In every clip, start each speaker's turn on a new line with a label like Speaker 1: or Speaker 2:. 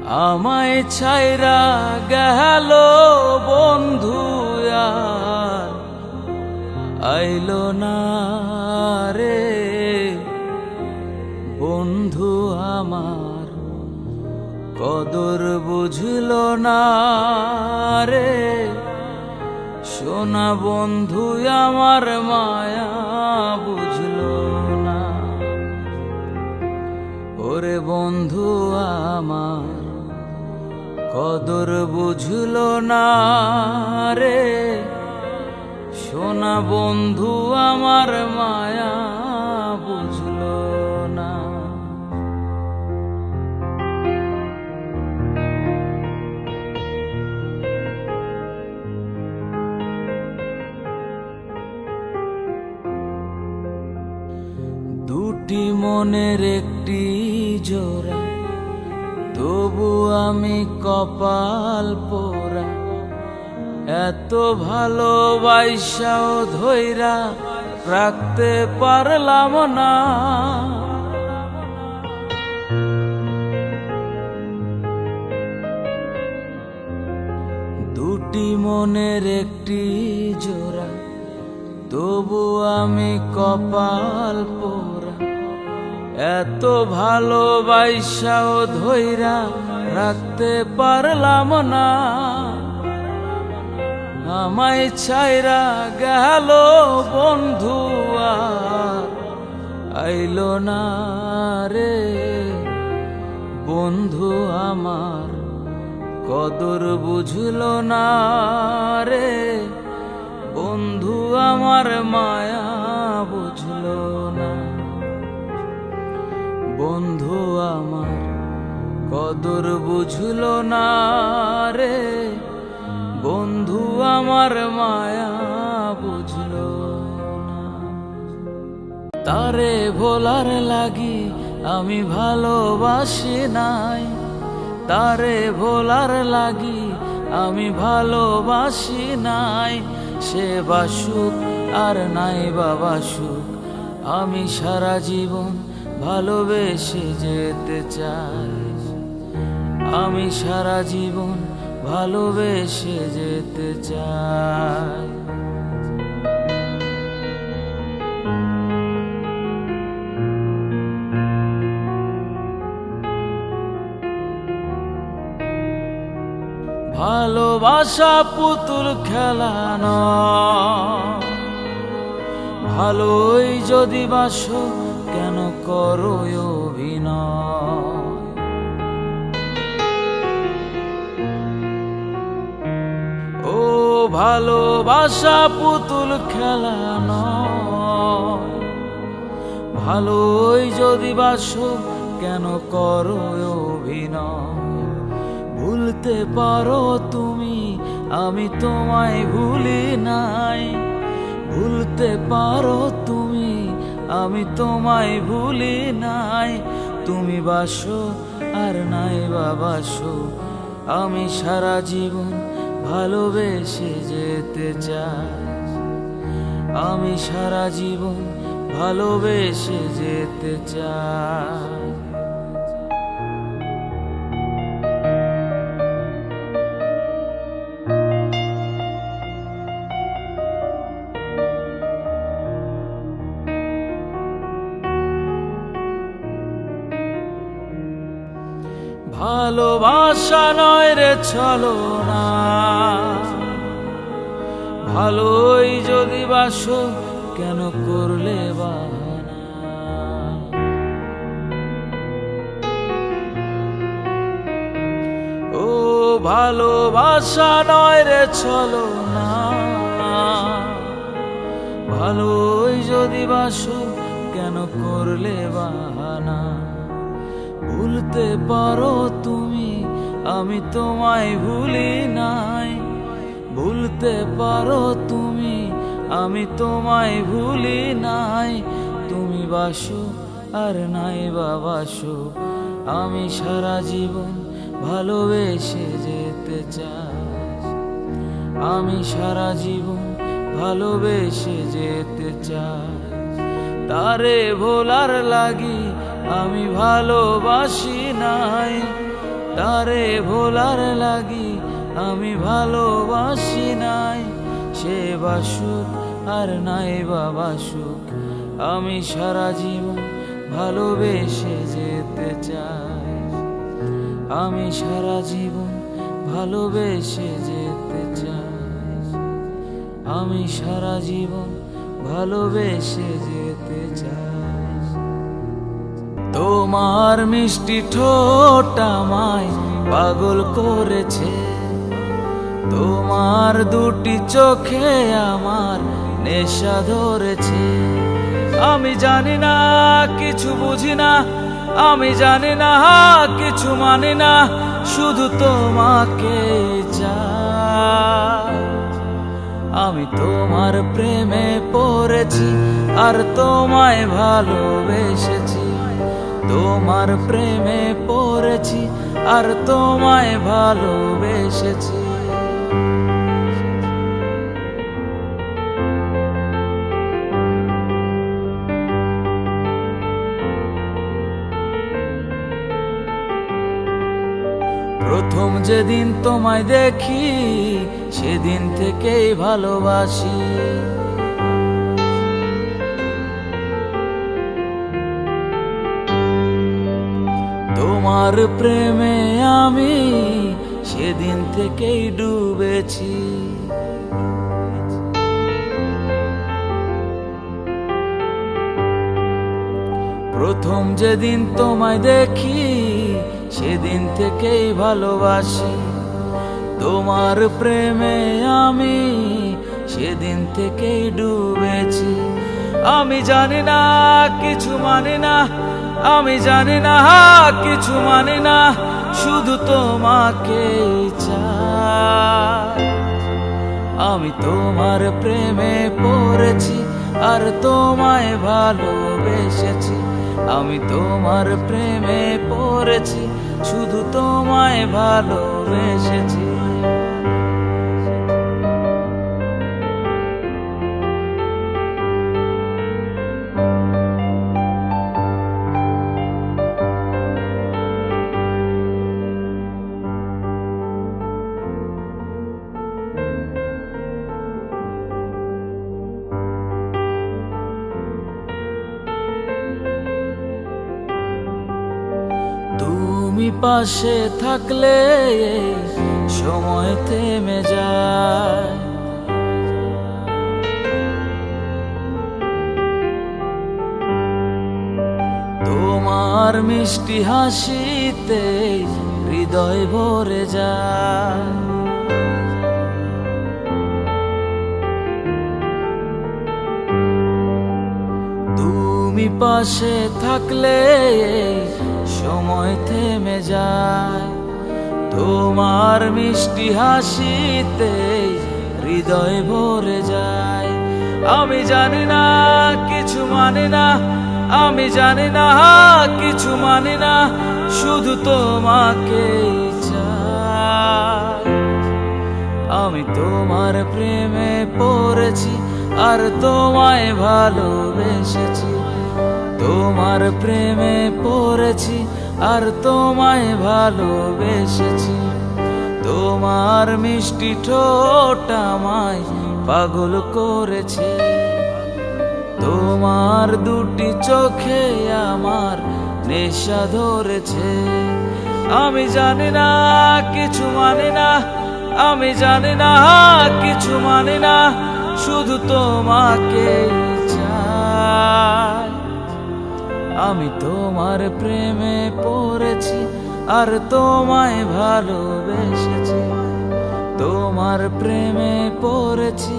Speaker 1: আমায় ছাইরা গেল বন্ধু আর আইলো না রে। বন্ধু আমার কদর বুঝল না রে। সোনা বন্ধু আমার মায়া বুঝল না। ওরে বন্ধু আমার কদর বুঝল না রে। সোনা বন্ধু আমার মায়া বুঝল না। দুটি মনের একটি জোড়া, তবু আমি কপাল পোড়া। এত ভালোবাসাও ধইরা রাখতে পারলাম না। দুটি মনের একটি জোড়া, তবু আমি কপাল পোড়া। এত ভালোবাসাও ধইরা রাখতে পারলাম না। আমায় ছাইরা গেল বন্ধু আর আইলো না রে। বন্ধু আমার কদর বুঝল না রে। বন্ধু আমার মায়া বুঝল না। বন্ধু আমার কদর বুঝল না রে। বন্ধু আমার মায়া বুঝল না। তারে ভোলার লাগি আমি ভালোবাসি নাই। তারে ভোলার লাগি আমি ভালোবাসি নাই। সে বাসুক আর নাই বাবা সুখ, আমি সারা জীবন ভালোবেসে যেতে চাই। আমি সারা জীবন ভালোবেসে যেতে চাই। ভালোবাসা পুতুল খেলা নয়। ভালোই যদি বাসো কেন করো অভিনয়। ও ভালোবাসা পুতুল খেলা নয়। ভালোই যদি বাসো কেন করো অভিনয়। ভুলতে পারো তুমি, আমি তোমায় ভুলি নাই। ভুলতে পারো তুমি, আমি তোমায় ভুলি নাই। তুমি বাসো আর নাই বাসো, আমি সারা জীবন ভালোবেসে যেতে চাই। আমি সারা জীবন ভালোবেসে যেতে চাই। ভালোবাসা নয় রে ছলনা। ভালোই যদি বাসো কেন করলে বাহানা। ও ভালোবাসা নয় রে ছলনা। ভালোই যদি বাসো কেন করলে বাহানা। ভুলতে পারো তুমি, আমি তোমায় ভুলি নাই। ভুলতে পারো তুমি, আমি তোমায় ভুলি নাই। তুমি বাসো আর নাই বাসো, আমি সারা জীবন ভালোবেসে যেতে চাই। আমি সারা জীবন ভালোবেসে যেতে চাই। তারে ভোলার লাগি আমি ভালোবাসি নাই। তারে ভোলার লাগি আমি ভালোবাসি নাই। সে বাসুক আর নাই বাবা সুখ, আমি সারা জীবন ভালোবেসে যেতে চাই। আমি সারা জীবন ভালোবেসে যেতে চাই। আমি সারা জীবন ভালোবেসে যেতে চাই। তোমার মিষ্টি ঠোঁট আমায় পাগল করেছে, তোমার দুটি চোখে আমার নেশা ধরেছে। আমি জানি না, কিছু বুঝি না, আমি জানি না, কিছু মানি না, শুধু তোমাকে চাই। আমি তোমার প্রেমে পড়েছি আর তোমায় ভালোবেসেছি। তোমার প্রেমে পড়েছি আর তোমায় ভালোবেসেছি। প্রথম যেদিন তোমায় দেখি সেদিন থেকেই ভালোবাসি। তোমার প্রেমে আমি সেদিন থেকেই ডুবেছি। প্রথম যেদিন তোমায় দেখি সেদিন থেকেই ভালোবাসি। তোমার প্রেমে আমি সেদিন থেকেই ডুবেছি। আমি জানি না, কিছু মানি না, আমি জানি না, কিছু মানি না, শুধু তোমাকে চাই। আমি তোমার প্রেমে পড়েছি আর তোমায় ভালোবেসেছি। আমি তোমার প্রেমে পড়েছি, শুধু তোমায় ভালোবেসেছি। তুমি পাশে থাকলে সময় থেমে যায়। তোমার মিষ্টি হাসিতে হৃদয় ভরে যায়। তুমি পাশে থাকলে সময় থেমে যায়। তোমার মিষ্টি হাসিতে হৃদয় ভরে যায়। আমি জানি না, কিছু মানি না, আমি জানি না, কিছু মানি না, শুধু তোমাকে চাই। আমি তোমার প্রেমে পড়েছি আর তোমায় ভালোবেসেছি। তোমার প্রেমে পড়েছি আর তোমায় ভালোবেসেছি। তোমার মিষ্টি ঠোঁট আমায় পাগল করেছে। তোমার দুটি চোখে আমার নেশা ধরেছে। আমি জানি না, কিছু মানি না, আমি জানি না, কিছু মানি না, শুধু তোমাকে চাই। আমি তোমার প্রেমে পড়েছি আর তোমায় ভালোবেসেছি। তোমার প্রেমে পড়েছি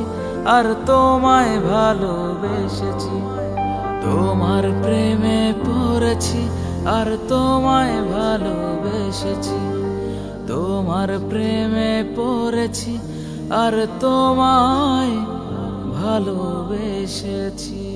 Speaker 1: আর তোমায় ভালোবেসেছি। তোমার প্রেমে পড়েছি আর তোমায় ভালোবেসেছি। তোমার প্রেমে পড়েছি আর তোমায় ভালোবেসেছি।